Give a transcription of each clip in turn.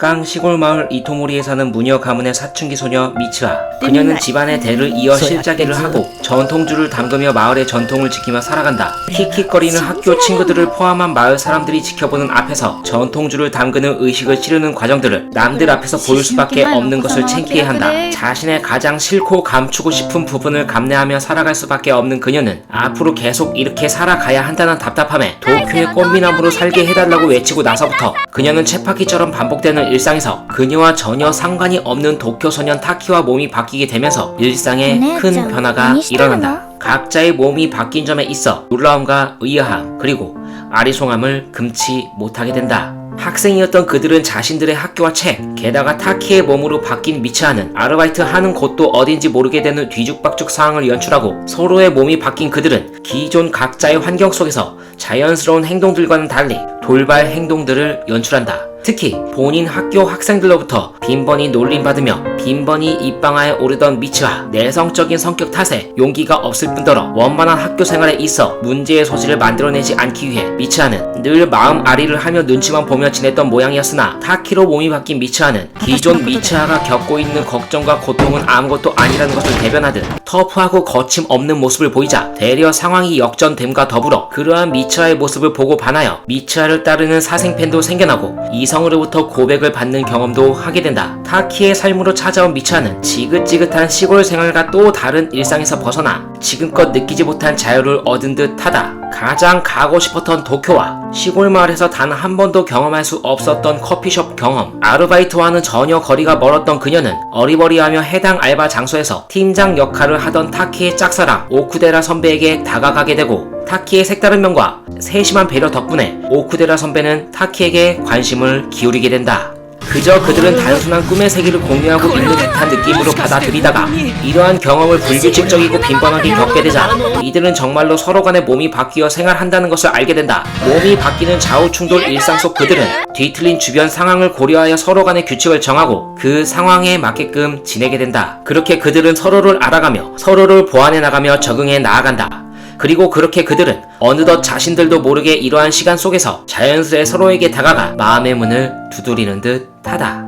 깡 시골 마을 이토모리에 사는 무녀 가문의 사춘기 소녀 미츠아. 그녀는 집안의 대를 이어 실자개를 하고 전통주를 담그며 마을의 전통을 지키며 살아간다. 킥킥거리는 학교 친구들을 포함한 마을 사람들이 지켜보는 앞에서 전통주를 담그는 의식을 치르는 과정들을 남들 앞에서 보일 수밖에 없는 것을 창피해한다. 자신의 가장 싫고 감추고 싶은 부분을 감내하며 살아갈 수밖에 없는 그녀는 앞으로 계속 이렇게 살아가야 한다는 답답함에 도쿄의 꽃미남으로 살게 해달라고 외치고 나서부터 그녀는 쳇바퀴처럼 반복되는 일상에서 그녀와 전혀 상관이 없는 도쿄 소년 타키와 몸이 바뀌게 되면서 일상에 큰 변화가 일어난다. 각자의 몸이 바뀐 점에 있어 놀라움과 의아함 그리고 아리송함을 금치 못하게 된다. 학생이었던 그들은 자신들의 학교와 책, 게다가 타키의 몸으로 바뀐 미츠아는 아르바이트 하는 곳도 어딘지 모르게 되는 뒤죽박죽 상황을 연출하고 서로의 몸이 바뀐 그들은 기존 각자의 환경 속에서 자연스러운 행동들과는 달리 돌발 행동들을 연출한다. 특히 본인 학교 학생들로부터 빈번히 놀림받으며 빈번히 입방아에 오르던 미츠아. 내성적인 성격 탓에 용기가 없을 뿐더러 원만한 학교 생활에 있어 문제의 소지를 만들어내지 않기 위해 미츠아는 늘 마음 아리를 하며 눈치만 보며 지냈던 모양이었으나 타키로 몸이 바뀐 미츠아는 기존 미츠아가 겪고 있는 걱정과 고통은 아무것도 아니라는 것을 대변하듯 터프하고 거침없는 모습을 보이자 되려 상황이 역전됨과 더불어 그러한 미츠아의 모습을 보고 반하여 미츠아를 따르는 사생팬도 생겨나고 이성으로부터 고백을 받는 경험도 하게 된다. 타키의 삶으로 찾아온 미츠아는 지긋지긋한 시골 생활과 또 다른 일상에서 벗어나 지금껏 느끼지 못한 자유를 얻은 듯 하다. 가장 가고 싶었던 도쿄와 시골 마을에서 단 한 번도 경험할 수 없었던 커피숍 경험, 아르바이트와는 전혀 거리가 멀었던 그녀는 어리버리하며 해당 알바 장소에서 팀장 역할을 하던 타키의 짝사랑 오쿠데라 선배에게 다가가게 되고 타키의 색다른 면과 세심한 배려 덕분에 오쿠데라 선배는 타키에게 관심을 기울이게 된다. 그저 그들은 단순한 꿈의 세계를 공유하고 있는 듯한 느낌으로 받아들이다가 이러한 경험을 불규칙적이고 빈번하게 겪게 되자 이들은 정말로 서로 간의 몸이 바뀌어 생활한다는 것을 알게 된다. 몸이 바뀌는 좌우충돌 일상 속 그들은 뒤틀린 주변 상황을 고려하여 서로 간의 규칙을 정하고 그 상황에 맞게끔 지내게 된다. 그렇게 그들은 서로를 알아가며 서로를 보완해 나가며 적응해 나아간다. 그리고 그렇게 그들은 어느덧 자신들도 모르게 이러한 시간 속에서 자연스레 서로에게 다가가 마음의 문을 두드리는 듯 하다.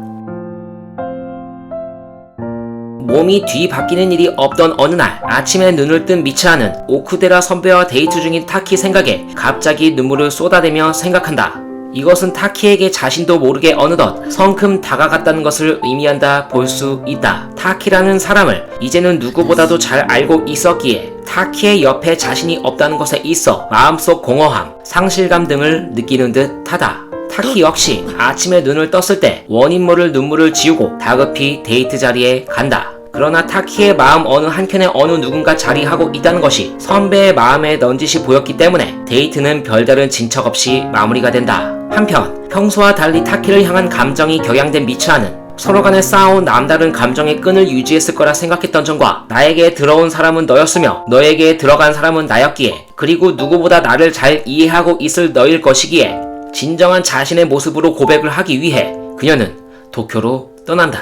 몸이 뒤바뀌는 일이 없던 어느 날 아침에 눈을 뜬 미츠아는 오쿠데라 선배와 데이트 중인 타키 생각에 갑자기 눈물을 쏟아내며 생각한다. 이것은 타키에게 자신도 모르게 어느덧 성큼 다가갔다는 것을 의미한다 볼 수 있다. 타키라는 사람을 이제는 누구보다도 잘 알고 있었기에 타키의 옆에 자신이 없다는 것에 있어 마음속 공허함, 상실감 등을 느끼는 듯 하다. 타키 역시 아침에 눈을 떴을 때 원인 모를 눈물을 지우고 다급히 데이트 자리에 간다. 그러나 타키의 마음 어느 한켠에 어느 누군가 자리하고 있다는 것이 선배의 마음에 넌지시 보였기 때문에 데이트는 별다른 진척 없이 마무리가 된다. 한편 평소와 달리 타키를 향한 감정이 격양된 미츠아는 서로 간에 쌓아온 남다른 감정의 끈을 유지했을 거라 생각했던 점과 나에게 들어온 사람은 너였으며 너에게 들어간 사람은 나였기에 그리고 누구보다 나를 잘 이해하고 있을 너일 것이기에 진정한 자신의 모습으로 고백을 하기 위해 그녀는 도쿄로 떠난다.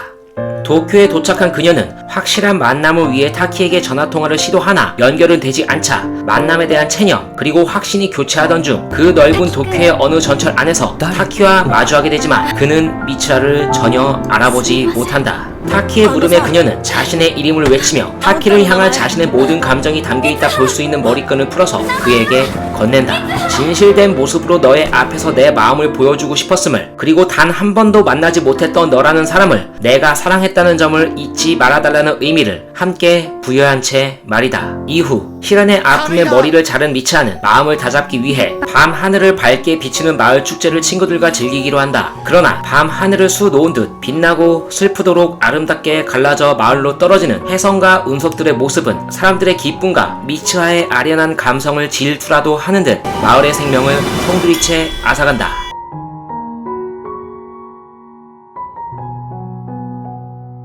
도쿄에 도착한 그녀는 확실한 만남을 위해 타키에게 전화통화를 시도하나 연결은 되지 않자 만남에 대한 체념 그리고 확신이 교체하던 중 그 넓은 도쿄의 어느 전철 안에서 타키와 마주하게 되지만 그는 미츠아를 전혀 알아보지 못한다. 타키의 물음에 그녀는 자신의 이름을 외치며 타키를 향한 자신의 모든 감정이 담겨있다 볼 수 있는 머리끈을 풀어서 그에게 건넨다. 진실된 모습으로 너의 앞에서 내 마음을 보여주고 싶었음을 그리고 단 한 번도 만나지 못했던 너라는 사람을 내가 사랑했다는 점을 잊지 말아달라는 의미를 함께 부여한 채 말이다. 이후 시련의 아픔에 머리를 자른 미츠아는 마음을 다잡기 위해 밤 하늘을 밝게 비추는 마을 축제를 친구들과 즐기기로 한다. 그러나 밤 하늘을 수놓은 듯 빛나고 슬프도록 아름답게 갈라져 마을로 떨어지는 혜성과 운석들의 모습은 사람들의 기쁨과 미츠아의 아련한 감성을 질투라도 하는 듯 마을의 생명을 송두리째 앗아간다.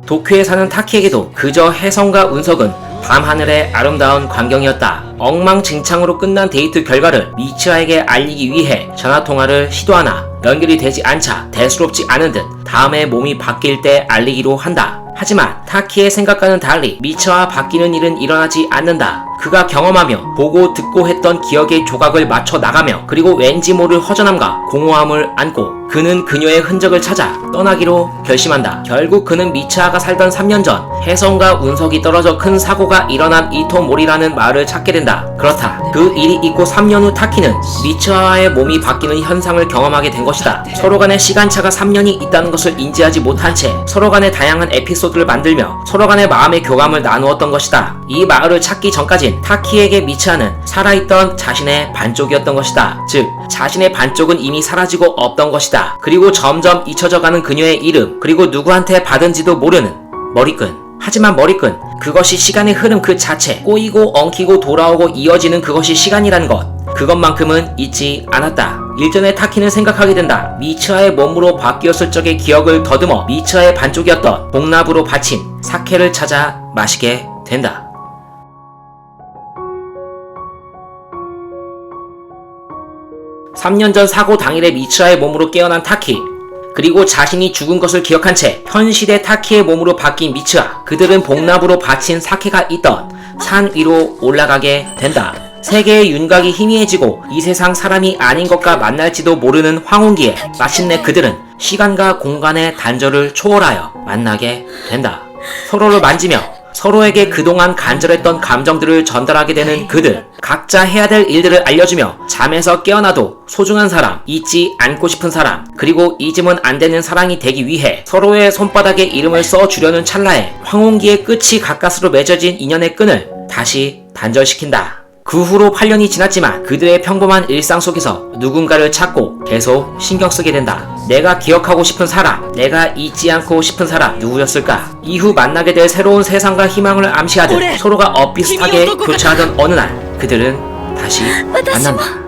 도쿄에 사는 타키에게도 그저 혜성과 운석은 밤하늘의 아름다운 광경이었다. 엉망진창으로 끝난 데이트 결과를 미츠아에게 알리기 위해 전화통화를 시도하나 연결이 되지 않자 대수롭지 않은 듯 다음에 몸이 바뀔 때 알리기로 한다. 하지만 타키의 생각과는 달리 미츠아와 바뀌는 일은 일어나지 않는다. 그가 경험하며 보고 듣고 했던 기억의 조각을 맞춰 나가며 그리고 왠지 모를 허전함과 공허함을 안고 그는 그녀의 흔적을 찾아 떠나기로 결심한다. 결국 그는 미츠하가 살던 3년 전 혜성과 운석이 떨어져 큰 사고가 일어난 이토모리라는 마을을 찾게 된다. 그렇다. 그 일이 있고 3년 후 타키는 미츠하의 몸이 바뀌는 현상을 경험하게 된 것이다. 서로 간의 시간차가 3년이 있다는 것을 인지하지 못한 채 서로 간의 다양한 에피소드를 만들며 서로 간의 마음의 교감을 나누었던 것이다. 이 마을을 찾기 전까진 타키에게 미츠하는 살아있던 자신의 반쪽이었던 것이다. 즉 자신의 반쪽은 이미 사라지고 없던 것이다. 그리고 점점 잊혀져가는 그녀의 이름, 그리고 누구한테 받은지도 모르는 머리끈. 하지만 머리끈, 그것이 시간의 흐름 그 자체, 꼬이고 엉키고 돌아오고 이어지는 그것이 시간이라는 것, 그것만큼은 잊지 않았다. 일전에 타키는 생각하게 된다. 미츠하의 몸으로 바뀌었을 적의 기억을 더듬어 미츠하의 반쪽이었던 복납으로 바친 사케를 찾아 마시게 된다. 3년 전 사고 당일에 미츠하의 몸으로 깨어난 타키, 그리고 자신이 죽은 것을 기억한 채 현실의 타키의 몸으로 바뀐 미츠하, 그들은 복납으로 바친 사케가 있던 산 위로 올라가게 된다. 세계의 윤곽이 희미해지고 이 세상 사람이 아닌 것과 만날지도 모르는 황혼기에 마침내 그들은 시간과 공간의 단절을 초월하여 만나게 된다. 서로를 만지며 서로에게 그동안 간절했던 감정들을 전달하게 되는 그들, 각자 해야 될 일들을 알려주며 잠에서 깨어나도 소중한 사람, 잊지 않고 싶은 사람, 그리고 잊으면 안 되는 사랑이 되기 위해 서로의 손바닥에 이름을 써주려는 찰나에 황혼기의 끝이 가까스로 맺어진 인연의 끈을 다시 단절시킨다. 그 후로 8년이 지났지만 그들의 평범한 일상 속에서 누군가를 찾고 계속 신경 쓰게 된다. 내가 기억하고 싶은 사람, 내가 잊지 않고 싶은 사람 누구였을까? 이후 만나게 될 새로운 세상과 희망을 암시하듯 서로가 엇비슷하게 교차하던 어느 날 그들은 다시 만난다.